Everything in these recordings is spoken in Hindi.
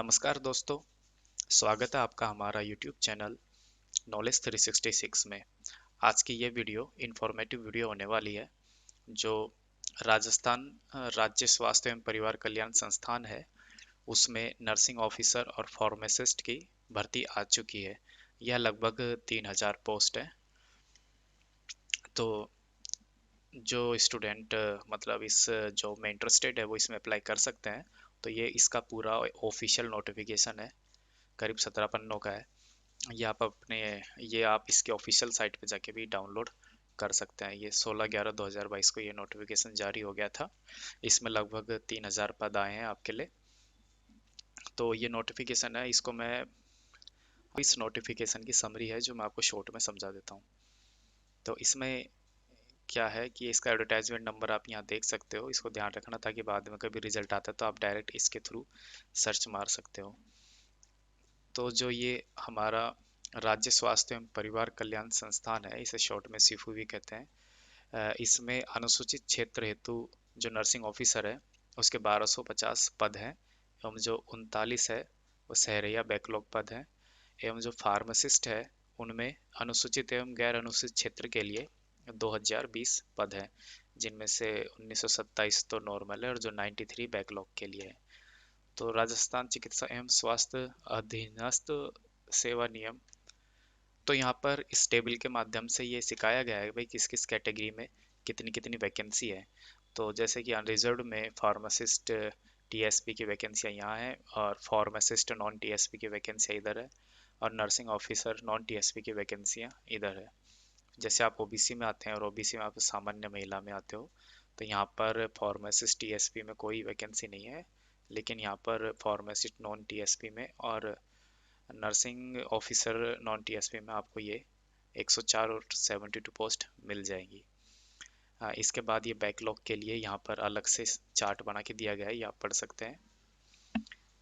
नमस्कार दोस्तों, स्वागत है आपका हमारा YouTube चैनल नॉलेज 366 में। आज की ये वीडियो इंफॉर्मेटिव वीडियो होने वाली है जो राजस्थान राज्य स्वास्थ्य एवं परिवार कल्याण संस्थान है उसमें नर्सिंग ऑफिसर और फार्मासिस्ट की भर्ती आ चुकी है। यह लगभग 3000 पोस्ट है। तो जो स्टूडेंट मतलब इस जॉब में इंटरेस्टेड है वो इसमें अप्लाई कर सकते हैं। तो ये इसका पूरा ऑफिशियल नोटिफिकेशन है, करीब 17 पन्नों का है। ये आप इसके ऑफिशियल साइट पे जाके भी डाउनलोड कर सकते हैं। ये 16/11/2022 को ये नोटिफिकेशन जारी हो गया था। इसमें लगभग 3000 पद आए हैं आपके लिए। तो ये नोटिफिकेशन है, इसको मैं इस नोटिफिकेशन की समरी है जो मैं आपको शॉर्ट में समझा देता हूँ। तो इसमें क्या है कि इसका एडवर्टाइजमेंट नंबर आप यहाँ देख सकते हो, इसको ध्यान रखना ताकि बाद में कभी रिजल्ट आता है तो आप डायरेक्ट इसके थ्रू सर्च मार सकते हो। तो जो ये हमारा राज्य स्वास्थ्य एवं परिवार कल्याण संस्थान है, इसे शॉर्ट में सीफू भी कहते हैं। इसमें अनुसूचित क्षेत्र हेतु जो नर्सिंग ऑफिसर है उसके 1250 पद हैं एवं जो 39 है वो सहरिया बैकलॉग पद हैं एवं जो फार्मासिस्ट है उनमें अनुसूचित एवं गैर अनुसूचित क्षेत्र के लिए 2020 पद हैं, जिनमें से 1927 तो नॉर्मल है और जो 93 बैकलॉग के लिए है। तो राजस्थान चिकित्सा एवं स्वास्थ्य अधीनस्थ सेवा नियम, तो यहाँ पर इस टेबल के माध्यम से ये सिखाया गया है भाई किस किस कैटेगरी में कितनी कितनी वैकेंसी है। तो जैसे कि अनरिजर्व्ड में फार्मासिस्ट टीएसपी की वैकेंसियाँ यहाँ है और फार्मासिस्ट नॉन टीएसपी की वैकेंसियाँ इधर है और नर्सिंग ऑफिसर नॉन टीएसपी की वैकेंसियाँ इधर है। जैसे आप ओबीसी में आते हैं और ओबीसी में आप सामान्य महिला में आते हो तो यहाँ पर फार्मासिस्ट टीएसपी में कोई वैकेंसी नहीं है, लेकिन यहाँ पर फार्मासिस्ट नॉन टीएसपी में और नर्सिंग ऑफिसर नॉन टीएसपी में आपको ये 104 और 72 पोस्ट मिल जाएंगी। इसके बाद ये बैकलॉग के लिए यहाँ पर अलग से चार्ट बना के दिया गया है, ये आप पढ़ सकते हैं।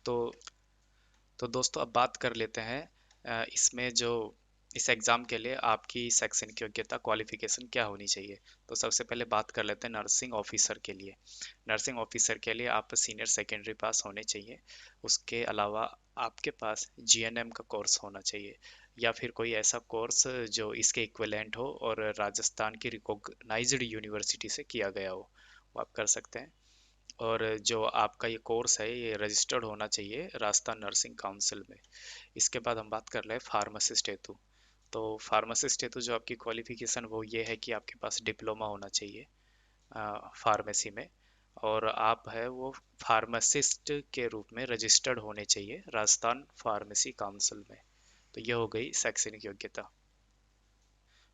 तो दोस्तों अब बात कर लेते हैं इसमें जो इस एग्ज़ाम के लिए आपकी शैक्षणिक योग्यता क्वालिफिकेशन क्या होनी चाहिए। तो सबसे पहले बात कर लेते हैं नर्सिंग ऑफिसर के लिए। नर्सिंग ऑफिसर के लिए आप सीनियर सेकेंडरी पास होने चाहिए। उसके अलावा आपके पास जीएनएम का कोर्स होना चाहिए या फिर कोई ऐसा कोर्स जो इसके इक्विवेलेंट हो और राजस्थान की रिकॉग्नाइज्ड यूनिवर्सिटी से किया गया हो, वो आप कर सकते हैं। और जो आपका ये कोर्स है ये रजिस्टर्ड होना चाहिए राजस्थान नर्सिंग काउंसिल में। इसके बाद हम बात कर रहे हैं फार्मासिस्ट हेतु। तो फार्मासिस्ट हेतु जो आपकी क्वालिफिकेशन वो ये है कि आपके पास डिप्लोमा होना चाहिए फार्मेसी में, और आप है वो फार्मासिस्ट के रूप में रजिस्टर्ड होने चाहिए राजस्थान फार्मेसी काउंसिल में। तो ये हो गई शैक्षणिक योग्यता।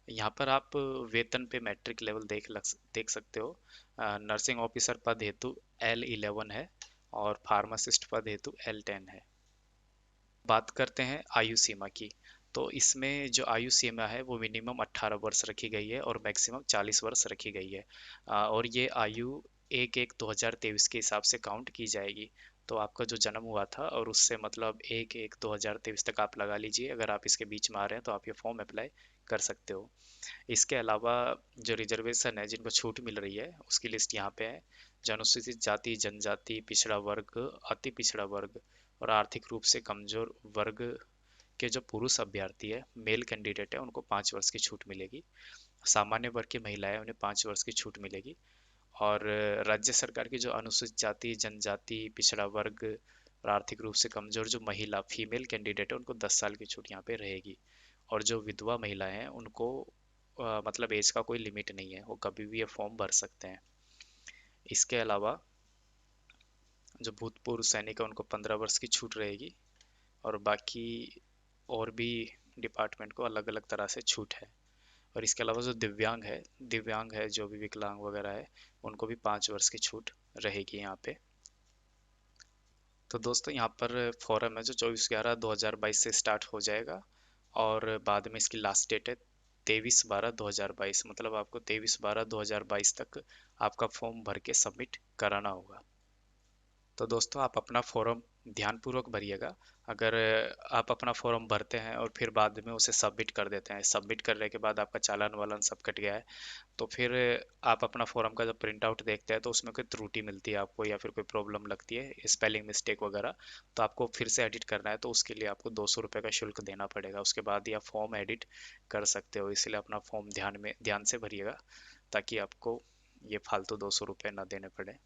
यहाँ पर आप वेतन पे मैट्रिक लेवल देख सकते हो। नर्सिंग ऑफिसर पद हेतु L11 है और फार्मासिस्ट पद हेतु L10 है। बात करते हैं आयु सीमा की। तो इसमें जो आयु सीमा है वो मिनिमम 18 वर्ष रखी गई है और मैक्सिमम 40 वर्ष रखी गई है। और ये आयु 1/1/2023 के हिसाब से काउंट की जाएगी। तो आपका जो जन्म हुआ था और उससे मतलब 1/1/2023 तक आप लगा लीजिए। अगर आप इसके बीच में आ रहे हैं तो आप ये फॉर्म अप्लाई कर सकते हो। इसके अलावा जो रिजर्वेशन है जिनको छूट मिल रही है उसकी लिस्ट यहाँ पे है। जो अनुसूचित जाति जनजाति पिछड़ा वर्ग अति पिछड़ा वर्ग और आर्थिक रूप से कमजोर वर्ग के जो पुरुष अभ्यर्थी है मेल कैंडिडेट है उनको 5 वर्ष की छूट मिलेगी। सामान्य वर्ग की महिलाएं उन्हें 5 वर्ष की छूट मिलेगी। और राज्य सरकार की जो अनुसूचित जाति जनजाति पिछड़ा वर्ग और आर्थिक रूप से कमजोर जो महिला फीमेल कैंडिडेट है उनको 10 साल की छूट यहाँ पे रहेगी। और जो विधवा महिलाएं हैं उनको मतलब एज का कोई लिमिट नहीं है, वो कभी भी ये फॉर्म भर सकते हैं। इसके अलावा जो भूतपूर्व सैनिक है उनको 15 वर्ष की छूट रहेगी और बाकी और भी डिपार्टमेंट को अलग अलग तरह से छूट है। और इसके अलावा जो दिव्यांग है जो भी विकलांग वगैरह है उनको भी 5 वर्ष की छूट रहेगी यहाँ पे। तो दोस्तों यहाँ पर फॉरम है जो 24/11/2022 से स्टार्ट हो जाएगा और बाद में इसकी लास्ट डेट है 23/12/2022, मतलब आपको 23/12/2022 तक आपका फॉर्म भर के सबमिट कराना होगा। तो दोस्तों आप अपना फॉर्म ध्यानपूर्वक भरिएगा। अगर आप अपना फॉर्म भरते हैं और फिर बाद में उसे सबमिट कर देते हैं, सबमिट करने के बाद आपका चालान वालान सब कट गया है, तो फिर आप अपना फॉर्म का जब प्रिंट आउट देखते हैं तो उसमें कोई त्रुटि मिलती है आपको या फिर कोई प्रॉब्लम लगती है, स्पेलिंग मिस्टेक वगैरह, तो आपको फिर से एडिट करना है, तो उसके लिए आपको 200 रुपये का शुल्क देना पड़ेगा। उसके बाद ही आप फॉर्म एडिट कर सकते हो। इसलिए अपना फॉर्म ध्यान से भरिएगा, ताकि आपको ये फालतू 200 रुपये ना देने पड़े।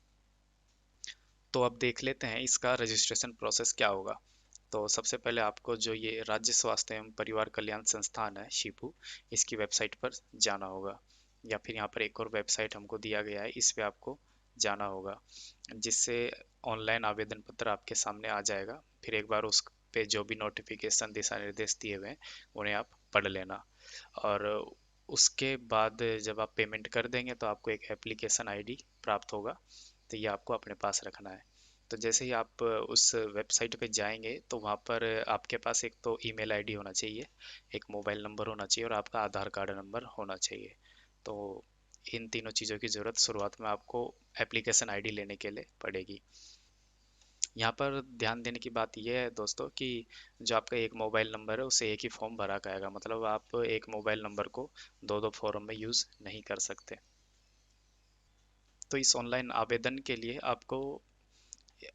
तो अब देख लेते हैं इसका रजिस्ट्रेशन प्रोसेस क्या होगा। तो सबसे पहले आपको जो ये राज्य स्वास्थ्य एवं परिवार कल्याण संस्थान है शिपू, इसकी वेबसाइट पर जाना होगा, या फिर यहाँ पर एक और वेबसाइट हमको दिया गया है, इस पे आपको जाना होगा, जिससे ऑनलाइन आवेदन पत्र आपके सामने आ जाएगा। फिर एक बार उस पे जो भी नोटिफिकेशन दिशा निर्देश दिए हुए हैं उन्हें आप पढ़ लेना। और उसके बाद जब आप पेमेंट कर देंगे तो आपको एक एप्लीकेशन आईडी प्राप्त होगा, तो ये आपको अपने पास रखना है। तो जैसे ही आप उस वेबसाइट पे जाएंगे तो वहाँ पर आपके पास एक तो ईमेल आईडी होना चाहिए, एक मोबाइल नंबर होना चाहिए और आपका आधार कार्ड नंबर होना चाहिए। तो इन तीनों चीज़ों की ज़रूरत शुरुआत में आपको एप्लीकेशन आईडी लेने के लिए पड़ेगी। यहाँ पर ध्यान देने की बात यह है दोस्तों कि जो आपका एक मोबाइल नंबर है उससे एक ही फॉर्म भरा जाएगा, मतलब आप एक मोबाइल नंबर को दो दो फॉर्म में यूज़ नहीं कर सकते। तो इस ऑनलाइन आवेदन के लिए आपको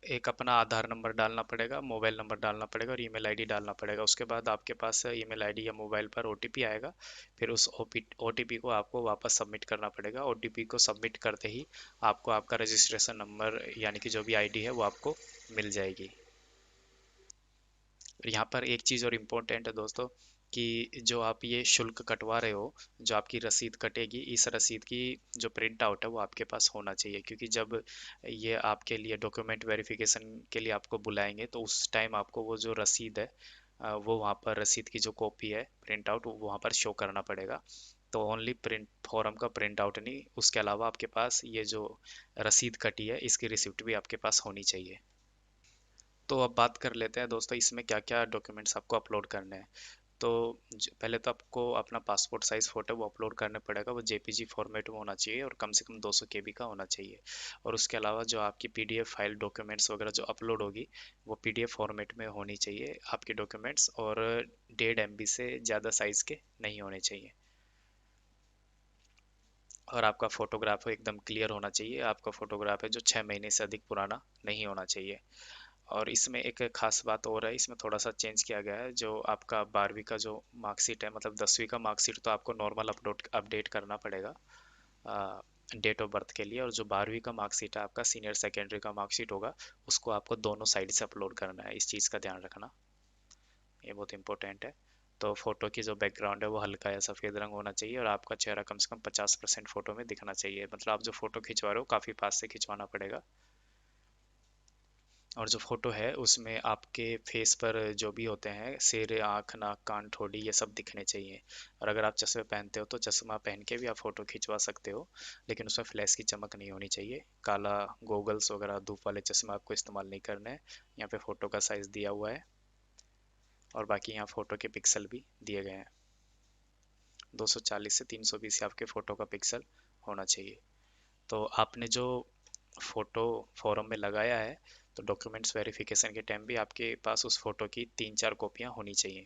एक अपना आधार नंबर डालना पड़ेगा, मोबाइल नंबर डालना पड़ेगा और ईमेल आईडी डालना पड़ेगा। उसके बाद आपके पास ईमेल आईडी या मोबाइल पर ओटीपी आएगा। फिर उस ओटीपी को आपको वापस सबमिट करना पड़ेगा। ओटीपी को सबमिट करते ही आपको आपका रजिस्ट्रेशन नंबर यानी कि जो भी आईडी है वो आपको मिल जाएगी। यहाँ पर एक चीज़ और इम्पोर्टेंट है दोस्तों, कि जो आप ये शुल्क कटवा रहे हो, जो आपकी रसीद कटेगी, इस रसीद की जो प्रिंट आउट है वो आपके पास होना चाहिए, क्योंकि जब ये आपके लिए डॉक्यूमेंट वेरिफिकेशन के लिए आपको बुलाएंगे तो उस टाइम आपको वो जो रसीद है वो वहाँ पर रसीद की जो कॉपी है प्रिंट आउट वो वहाँ पर शो करना पड़ेगा। तो ओनली प्रिंट फॉर्म का प्रिंट आउट नहीं, उसके अलावा आपके पास ये जो रसीद कटी है इसकी रिसिप्ट भी आपके पास होनी चाहिए। तो अब बात कर लेते हैं दोस्तों इसमें क्या क्या डॉक्यूमेंट्स आपको अपलोड करने हैं। तो पहले तो आपको अपना पासपोर्ट साइज फोटो वो अपलोड करना पड़ेगा। वो जेपीजी फॉर्मेट में होना चाहिए और कम से कम 200 केबी का होना चाहिए। और उसके अलावा जो आपकी पीडीएफ फाइल डॉक्यूमेंट्स वगैरह जो अपलोड होगी वो पीडीएफ फॉर्मेट में होनी चाहिए आपके डॉक्यूमेंट्स, और 1.5 MB से ज़्यादा साइज़ के नहीं होने चाहिए। और आपका फोटोग्राफ एकदम क्लियर होना चाहिए। आपका फोटोग्राफ है जो 6 महीने से अधिक पुराना नहीं होना चाहिए। और इसमें एक खास बात और है, इसमें थोड़ा सा चेंज किया गया है। जो आपका 12वीं का जो मार्कशीट है, मतलब 10वीं का मार्कशीट तो आपको नॉर्मल अपडेट करना पड़ेगा डेट ऑफ बर्थ के लिए, और जो 12वीं का मार्कशीट है आपका सीनियर सेकेंडरी का मार्कशीट होगा, उसको आपको दोनों साइड से अपलोड करना है। इस चीज़ का ध्यान रखना, ये बहुत इंपॉर्टेंट है। तो फोटो की जो बैकग्राउंड है वो हल्का या सफ़ेद रंग होना चाहिए, और आपका चेहरा कम से कम 50% फोटो में दिखना चाहिए। मतलब आप जो फोटो खिंचवा रहे हो काफ़ी पास से खिंचवाना पड़ेगा। और जो फोटो है उसमें आपके फेस पर जो भी होते हैं सिर, आँख, नाक, कान, ठोड़ी, ये सब दिखने चाहिए। और अगर आप चश्मे पहनते हो तो चश्मा पहन के भी आप फोटो खिंचवा सकते हो, लेकिन उसमें फ्लैश की चमक नहीं होनी चाहिए। काला गोगल्स वगैरह धूप वाले चश्मे आपको इस्तेमाल नहीं करने हैं। यहाँ पे फोटो का साइज दिया हुआ है, और बाकी यहाँ फोटो के पिक्सल भी दिए गए हैं। 240 से 320 आपके फोटो का पिक्सल होना चाहिए। तो आपने जो फोटो फॉरम में लगाया है, तो डॉक्यूमेंट्स वेरिफिकेशन के टाइम भी आपके पास उस फोटो की 3-4 कॉपियाँ होनी चाहिए।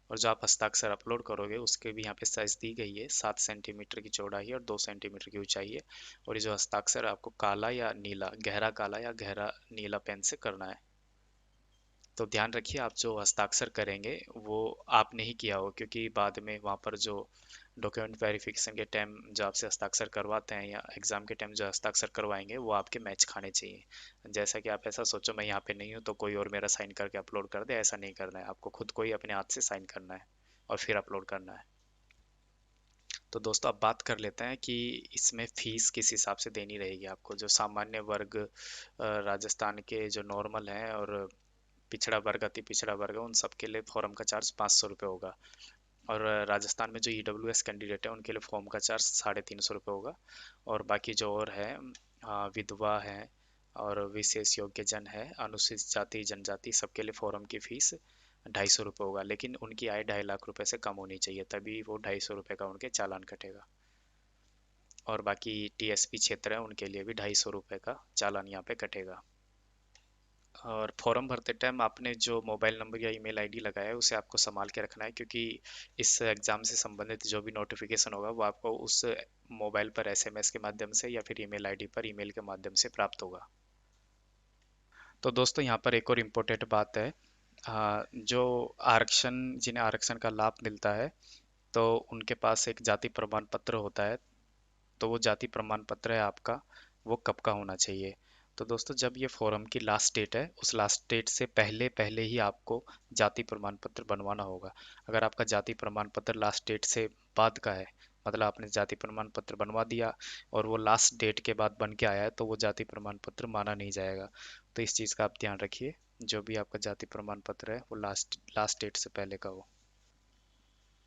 और जो आप हस्ताक्षर अपलोड करोगे उसके भी यहाँ पे साइज दी गई है, 7 सेंटीमीटर की चौड़ाई और 2 सेंटीमीटर की ऊंचाई है। और ये जो हस्ताक्षर है आपको काला या नीला, गहरा काला या गहरा नीला पेन से करना है। तो ध्यान रखिए, आप जो हस्ताक्षर करेंगे वो आपने ही किया हो, क्योंकि बाद में वहाँ पर जो डॉक्यूमेंट वेरिफिकेशन के टाइम जो आपसे हस्ताक्षर करवाते हैं या एग्ज़ाम के टाइम जो हस्ताक्षर करवाएंगे वो आपके मैच खाने चाहिए। जैसा कि आप ऐसा सोचो मैं यहाँ पे नहीं हूँ तो कोई और मेरा साइन करके अपलोड कर दे, ऐसा नहीं करना है। आपको खुद को ही अपने हाथ से साइन करना है और फिर अपलोड करना है। तो दोस्तों अब बात कर लेते हैं कि इसमें फीस किस हिसाब से देनी रहेगी आपको। जो सामान्य वर्ग राजस्थान के जो नॉर्मल हैं और पिछड़ा वर्ग, अति पिछड़ा वर्ग है, उन सब के लिए फॉर्म का चार्ज 500 रुपये होगा। और राजस्थान में जो ईडब्ल्यूएस कैंडिडेट है उनके लिए फॉर्म का चार्ज 350 रुपये होगा। और बाकी जो और है, विधवा है और विशेष योग्य जन है, अनुसूचित जाति जनजाति, सबके लिए फॉर्म की फीस 250 रुपये होगा। लेकिन उनकी आय 2.5 लाख रुपए से कम होनी चाहिए, तभी वो 250 रुपये का उनके चालान कटेगा। और बाकी टीएसपी क्षेत्र है उनके लिए भी 250 रुपये का चालान यहाँ पे कटेगा। और फॉर्म भरते टाइम आपने जो मोबाइल नंबर या ईमेल आईडी लगाया है उसे आपको संभाल के रखना है, क्योंकि इस एग्ज़ाम से संबंधित जो भी नोटिफिकेशन होगा वो आपको उस मोबाइल पर एसएमएस के माध्यम से या फिर ईमेल आईडी पर ईमेल के माध्यम से प्राप्त होगा। तो दोस्तों यहाँ पर एक और इम्पोर्टेंट बात है। जो आरक्षण जिन्हें आरक्षण का लाभ मिलता है तो उनके पास एक जाति प्रमाण पत्र होता है। तो वो जाति प्रमाण पत्र है आपका, वो कब का होना चाहिए? तो दोस्तों जब ये फॉरम की लास्ट डेट है उस लास्ट डेट से पहले पहले ही आपको जाति प्रमाण पत्र बनवाना होगा। अगर आपका जाति प्रमाण पत्र लास्ट डेट से बाद का है, मतलब आपने जाति प्रमाण पत्र बनवा दिया और वो लास्ट डेट के बाद बन के आया है, तो वो जाति प्रमाण पत्र माना नहीं जाएगा। तो इस चीज़ का आप ध्यान रखिए, जो भी आपका जाति प्रमाण पत्र है वो लास्ट लास्ट डेट से पहले का हो।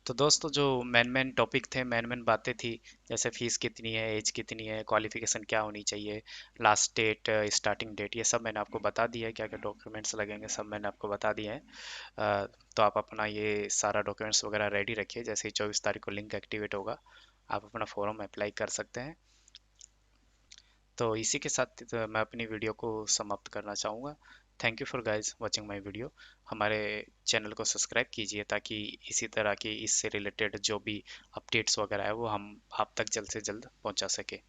तो दोस्तों जो मेन मेन टॉपिक थे, मेन मेन बातें थी, जैसे फीस कितनी है, एज कितनी है, क्वालिफिकेशन क्या होनी चाहिए, लास्ट डेट, स्टार्टिंग डेट, ये सब मैंने आपको बता दिया है। क्या क्या डॉक्यूमेंट्स लगेंगे सब मैंने आपको बता दिए हैं। तो आप अपना ये सारा डॉक्यूमेंट्स वगैरह रेडी रखिए। जैसे ही 24 तारीख को लिंक एक्टिवेट होगा आप अपना फॉर्म अप्लाई कर सकते हैं। तो इसी के साथ मैं अपनी वीडियो को समाप्त करना चाहूँगा। Thank you for guys watching my video. हमारे चैनल को सब्सक्राइब कीजिए ताकि इसी तरह की इससे रिलेटेड जो भी अपडेट्स वगैरह है वो हम आप तक जल्द से जल्द पहुंचा सके।